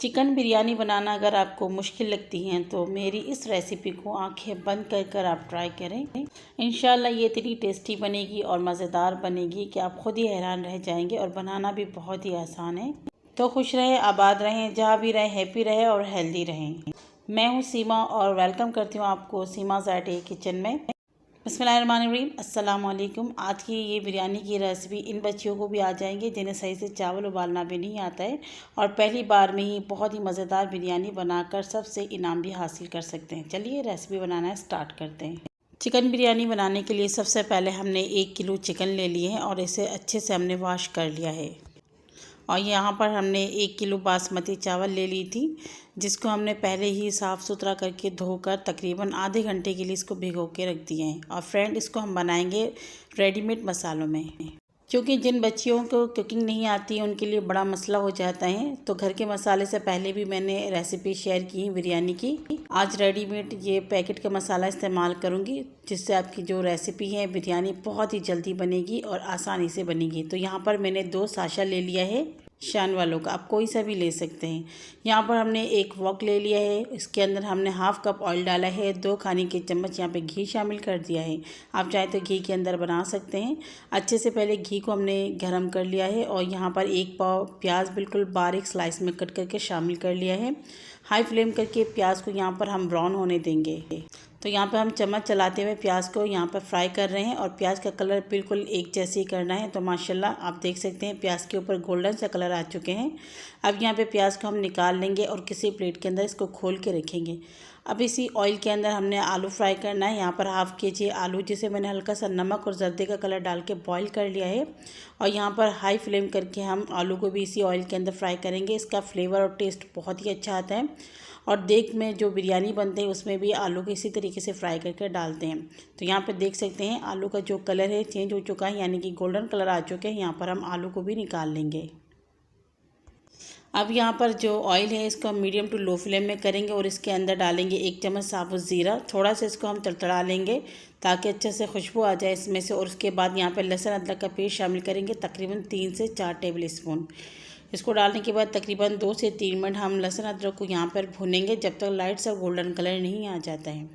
Chicken biryani बनाना अगर आपको मुश्किल लगती है तो मेरी इस रेसिपी को आंखें बंद कर आप ट्राई करें। इंशाल्लाह ये इतनी टेस्टी बनेगी और मज़ेदार बनेगी कि आप खुद ही हैरान रह जाएंगे और बनाना भी बहुत ही आसान है। तो खुश रहें, आबाद रहें, जहाँ भी रहें हैप्पी रहें और हेल्दी रहें। मैं हूँ सीमा और वेलकम करती हूँ आपको सीमा ज़ायटे किचन में। बिस्मिल्लाहिर्रहमानिर्रहीम, अस्सलाम वालेकुम। आज की ये बिरयानी की रेसिपी इन बच्चियों को भी आ जाएंगे जिन्हें सही से चावल उबालना भी नहीं आता है और पहली बार में ही बहुत ही मज़ेदार बिरयानी बनाकर सबसे इनाम भी हासिल कर सकते हैं। चलिए रेसिपी बनाना स्टार्ट करते हैं। चिकन बिरयानी बनाने के लिए सबसे पहले हमने 1 किलो चिकन ले लिए हैं और इसे अच्छे से हमने वॉश कर लिया है। और यहाँ पर हमने 1 किलो बासमती चावल ले ली थी, जिसको हमने पहले ही साफ़ सुथरा करके धोकर तकरीबन आधे घंटे के लिए इसको भिगो के रख दिए हैं। और फ्रेंड, इसको हम बनाएंगे रेडीमेड मसालों में, क्योंकि जिन बच्चियों को कुकिंग नहीं आती है उनके लिए बड़ा मसला हो जाता है। तो घर के मसाले से पहले भी मैंने रेसिपी शेयर की बिरयानी की। आज रेडीमेड ये पैकेट का मसाला इस्तेमाल करूँगी, जिससे आपकी जो रेसिपी है बिरयानी बहुत ही जल्दी बनेगी और आसानी से बनेगी। तो यहाँ पर मैंने 2 साशा ले लिया है शान वालों का, आप कोई सा भी ले सकते हैं। यहाँ पर हमने 1 वॉक ले लिया है, इसके अंदर हमने हाफ़ कप ऑयल डाला है, 2 खाने के चम्मच यहाँ पे घी शामिल कर दिया है। आप चाहे तो घी के अंदर बना सकते हैं। अच्छे से पहले घी को हमने गरम कर लिया है और यहाँ पर 1 पाव प्याज बिल्कुल बारीक स्लाइस में कट करके शामिल कर लिया है। हाई फ्लेम करके प्याज को यहाँ पर हम ब्राउन होने देंगे। तो यहाँ पे हम चम्मच चलाते हुए प्याज को यहाँ पर फ्राई कर रहे हैं और प्याज का कलर बिल्कुल एक जैसे ही करना है। तो माशाल्लाह आप देख सकते हैं प्याज के ऊपर गोल्डन सा कलर आ चुके हैं। अब यहाँ पे प्याज को हम निकाल लेंगे और किसी प्लेट के अंदर इसको खोल के रखेंगे। अब इसी ऑयल के अंदर हमने आलू फ्राई करना है। यहाँ पर हाफ़ केजी आलू, जिसे मैंने हल्का सा नमक और जर्दे का कलर डाल के बॉईल कर लिया है। और यहाँ पर हाई फ्लेम करके हम आलू को भी इसी ऑयल के अंदर फ्राई करेंगे। इसका फ्लेवर और टेस्ट बहुत ही अच्छा आता है। और देग में जो बिरयानी बनते हैं उसमें भी आलू को इसी तरीके से फ्राई करके डालते हैं। तो यहाँ पर देख सकते हैं आलू का जो कलर है चेंज हो चुका है, यानी कि गोल्डन कलर आ चुके हैं। यहाँ पर हम आलू को भी निकाल लेंगे। अब यहाँ पर जो ऑयल है इसको हम मीडियम टू लो फ्लेम में करेंगे और इसके अंदर डालेंगे 1 चम्मच साबुत ज़ीरा। थोड़ा सा इसको हम तड़तड़ा लेंगे ताकि अच्छे से खुशबू आ जाए इसमें से। और उसके बाद यहाँ पर लहसुन अदरक का पेस्ट शामिल करेंगे, तकरीबन 3 से 4 टेबल स्पून। इसको डालने के बाद तकरीबन 2 से 3 मिनट हम लहसुन अदरक को यहाँ पर भूनेंगे जब तक लाइट सा गोल्डन कलर नहीं आ जाता है।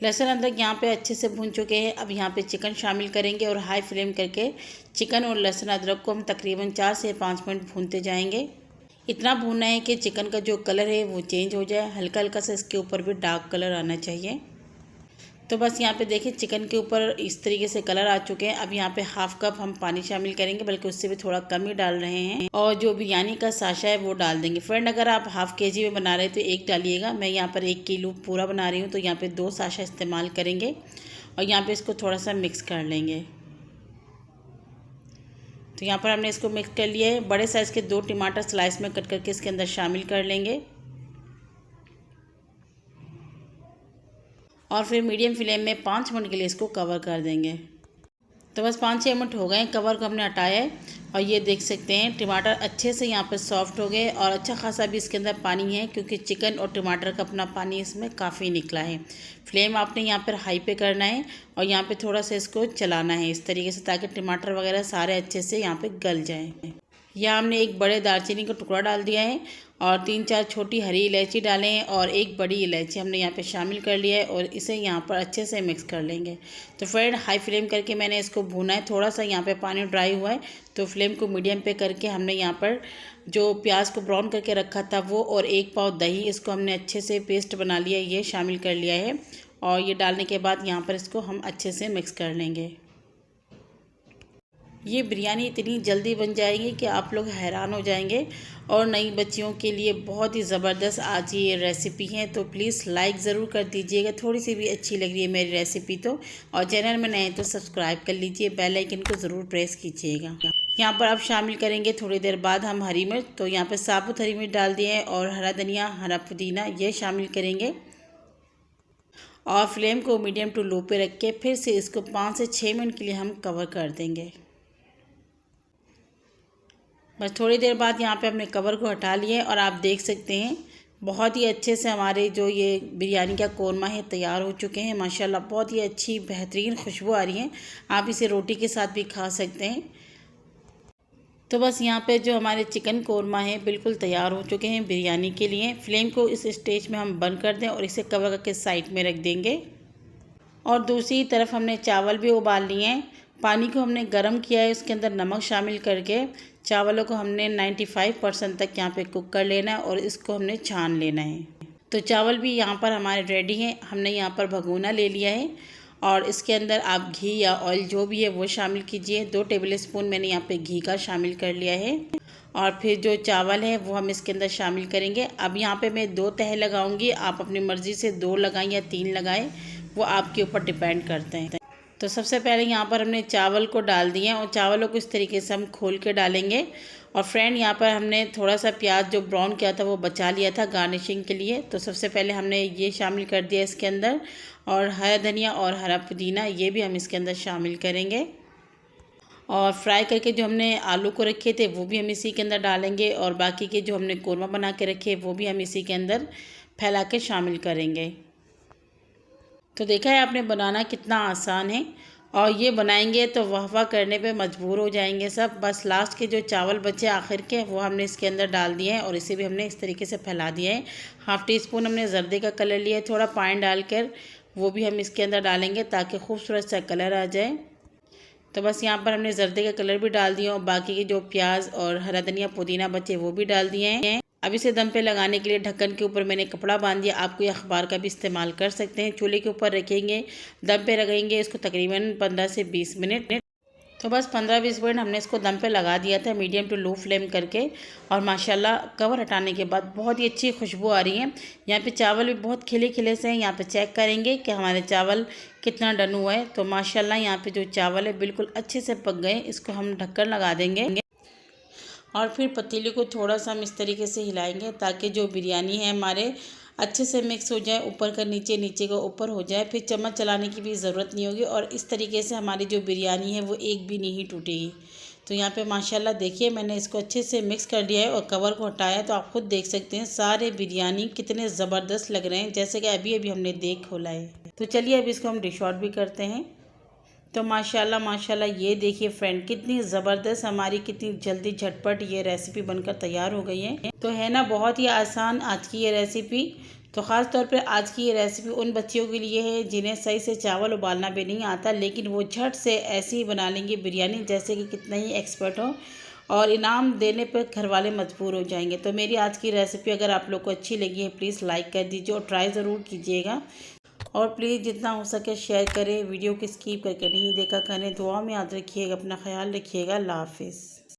लहसुन अदरक यहाँ पे अच्छे से भून चुके हैं। अब यहाँ पे चिकन शामिल करेंगे और हाई फ्लेम करके चिकन और लहसुन अदरक को हम तकरीबन 4 से 5 मिनट भूनते जाएंगे। इतना भूनना है कि चिकन का जो कलर है वो चेंज हो जाए, हल्का हल्का सा इसके ऊपर भी डार्क कलर आना चाहिए। तो बस यहाँ पे देखिए चिकन के ऊपर इस तरीके से कलर आ चुके हैं। अब यहाँ पे हाफ़ कप हम पानी शामिल करेंगे, बल्कि उससे भी थोड़ा कम ही डाल रहे हैं। और जो बिरयानी का साशा है वो डाल देंगे। फ्रेंड, अगर आप हाफ़ केजी में बना रहे हैं तो 1 डालिएगा। मैं यहाँ पर 1 किलो पूरा बना रही हूँ तो यहाँ पे 2 साशा इस्तेमाल करेंगे और यहाँ पे इसको थोड़ा सा मिक्स कर लेंगे। तो यहाँ पर हमने इसको मिक्स कर लिया है। बड़े साइज़ के 2 टमाटर स्लाइस में कट करके इसके अंदर शामिल कर लेंगे और फिर मीडियम फ्लेम में 5 मिनट के लिए इसको कवर कर देंगे। तो बस 5-6 मिनट हो गए, कवर को हमने हटाया है और ये देख सकते हैं टमाटर अच्छे से यहाँ पर सॉफ्ट हो गए और अच्छा खासा भी इसके अंदर पानी है, क्योंकि चिकन और टमाटर का अपना पानी इसमें काफ़ी निकला है। फ्लेम आपने यहाँ पर हाई पे करना है और यहाँ पे थोड़ा सा इसको चलाना है इस तरीके से, ताकि टमाटर वगैरह सारे अच्छे से यहाँ पर गल जाएँ। यहाँ हमने 1 बड़े दालचीनी का टुकड़ा डाल दिया है और 3-4 छोटी हरी इलायची डालें हैं और 1 बड़ी इलायची हमने यहाँ पे शामिल कर लिया है और इसे यहाँ पर अच्छे से मिक्स कर लेंगे। तो फ्रेंड, हाई फ्लेम करके मैंने इसको भूना है। थोड़ा सा यहाँ पे पानी ड्राई हुआ है तो फ्लेम को मीडियम पे करके हमने यहाँ पर जो प्याज को ब्राउन करके रखा था वो और 1 पाव दही, इसको हमने अच्छे से पेस्ट बना लिया, ये शामिल कर लिया है। और ये डालने के बाद यहाँ पर इसको हम अच्छे से मिक्स कर लेंगे। ये बिरयानी इतनी जल्दी बन जाएगी कि आप लोग हैरान हो जाएंगे और नई बच्चियों के लिए बहुत ही ज़बरदस्त आज ये रेसिपी है। तो प्लीज़ लाइक ज़रूर कर दीजिएगा, थोड़ी सी भी अच्छी लग रही है मेरी रेसिपी तो। और चैनल में नए हैं तो सब्सक्राइब कर लीजिए, बेल आइकन को ज़रूर प्रेस कीजिएगा। यहाँ पर अब शामिल करेंगे थोड़ी देर बाद हम हरी मिर्च। तो यहाँ पर साबुत हरी मिर्च डाल दिए हैं और हरा धनिया, हरा पुदीना ये शामिल करेंगे और फ्लेम को मीडियम टू लो पे रख के फिर से इसको 5 से 6 मिनट के लिए हम कवर कर देंगे। बस थोड़ी देर बाद यहाँ पे हमने कवर को हटा लिया है और आप देख सकते हैं बहुत ही अच्छे से हमारे जो ये बिरयानी का कोरमा है तैयार हो चुके हैं। माशाल्लाह बहुत ही अच्छी बेहतरीन खुशबू आ रही है। आप इसे रोटी के साथ भी खा सकते हैं। तो बस यहाँ पे जो हमारे चिकन कोरमा है बिल्कुल तैयार हो चुके हैं बिरयानी के लिए। फ्लेम को इस स्टेज में हम बंद कर दें और इसे कवर करके साइड में रख देंगे। और दूसरी तरफ हमने चावल भी उबाल लिए हैं। पानी को हमने गर्म किया है, उसके अंदर नमक शामिल करके चावलों को हमने 95% तक यहाँ पे कुक कर लेना है और इसको हमने छान लेना है। तो चावल भी यहाँ पर हमारे रेडी हैं। हमने यहाँ पर भगोना ले लिया है और इसके अंदर आप घी या ऑयल जो भी है वो शामिल कीजिए। 2 टेबल स्पून मैंने यहाँ पे घी का शामिल कर लिया है। और फिर जो चावल है वो हम इसके अंदर शामिल करेंगे। अब यहाँ पे मैं 2 तह लगाऊंगी, आप अपनी मर्ज़ी से 2 लगाएं या 3 लगाएं, वो आपके ऊपर डिपेंड करते हैं। तो सबसे पहले यहाँ पर हमने चावल को डाल दिए और चावलों को इस तरीके से हम खोल के डालेंगे। और फ्रेंड यहाँ पर हमने थोड़ा सा प्याज जो ब्राउन किया था वो बचा लिया था गार्निशिंग के लिए। तो सबसे पहले हमने ये शामिल कर दिया इसके अंदर, और हरा धनिया और हरा पुदीना ये भी हम इसके अंदर शामिल करेंगे। और फ्राई करके जो हमने आलू को रखे थे वो भी हम इसी के अंदर डालेंगे, और बाकी के जो हमने कोरमा बना के रखे वो भी हम इसी के अंदर फैला के शामिल करेंगे। तो देखा है आपने बनाना कितना आसान है, और ये बनाएंगे तो वाह वाह करने पे मजबूर हो जाएंगे सब। बस लास्ट के जो चावल बचे आखिर के वो हमने इसके अंदर डाल दिए हैं और इसे भी हमने इस तरीके से फैला दिया है। 1/2 टीस्पून हमने जर्दे का कलर लिया है, थोड़ा पानी डालकर वो भी हम इसके अंदर डालेंगे ताकि खूबसूरत सा कलर आ जाए। तो बस यहाँ पर हमने जर्दे का कलर भी डाल दिया और बाकी के जो प्याज और हरा धनिया पुदीना बचे वो भी डाल दिए हैं। अब इसे दम पे लगाने के लिए ढक्कन के ऊपर मैंने कपड़ा बांध दिया। आप कोई अखबार का भी इस्तेमाल कर सकते हैं। चूल्हे के ऊपर रखेंगे, दम पे रखेंगे इसको तकरीबन 15 से 20 मिनट। तो बस 15-20 मिनट हमने इसको दम पे लगा दिया था मीडियम टू लो फ्लेम करके, और माशाल्लाह कवर हटाने के बाद बहुत ही अच्छी खुशबू आ रही है। यहाँ पे चावल भी बहुत खिले खिले से हैं। यहाँ पे चेक करेंगे कि हमारे चावल कितना डन हुआ है। तो माशाल्लाह यहाँ पे जो चावल है बिल्कुल अच्छे से पक गए। इसको हम ढक्कन लगा देंगे और फिर पतीले को थोड़ा सा हम इस तरीके से हिलाएंगे ताकि जो बिरयानी है हमारे अच्छे से मिक्स हो जाए, ऊपर का नीचे, नीचे का ऊपर हो जाए। फिर चम्मच चलाने की भी ज़रूरत नहीं होगी और इस तरीके से हमारी जो बिरयानी है वो एक भी नहीं टूटेगी। तो यहाँ पे माशाल्लाह देखिए मैंने इसको अच्छे से मिक्स कर दिया है और कवर को हटाया, तो आप खुद देख सकते हैं सारे बिरयानी कितने ज़बरदस्त लग रहे हैं, जैसे कि अभी अभी हमने देख खोला है। तो चलिए अब इसको हम डिश आउट भी करते हैं। तो माशाल्लाह माशाल्लाह ये देखिए फ्रेंड कितनी ज़बरदस्त हमारी कितनी जल्दी झटपट ये रेसिपी बनकर तैयार हो गई है। तो है ना बहुत ही आसान आज की ये रेसिपी। तो ख़ास तौर पे आज की ये रेसिपी उन बच्चियों के लिए है जिन्हें सही से चावल उबालना भी नहीं आता, लेकिन वो झट से ऐसे ही बना लेंगे बिरयानी जैसे कि कितना ही एक्सपर्ट हो, और इनाम देने पर घर वाले मजबूर हो जाएंगे। तो मेरी आज की रेसिपी अगर आप लोग को अच्छी लगी है प्लीज़ लाइक कर दीजिए और ट्राई ज़रूर कीजिएगा, और प्लीज़ जितना हो सके शेयर करें। वीडियो को स्किप करके नहीं देखा करें। दुआ में याद रखिएगा, अपना ख्याल रखिएगा। अल्लाह हाफिज़।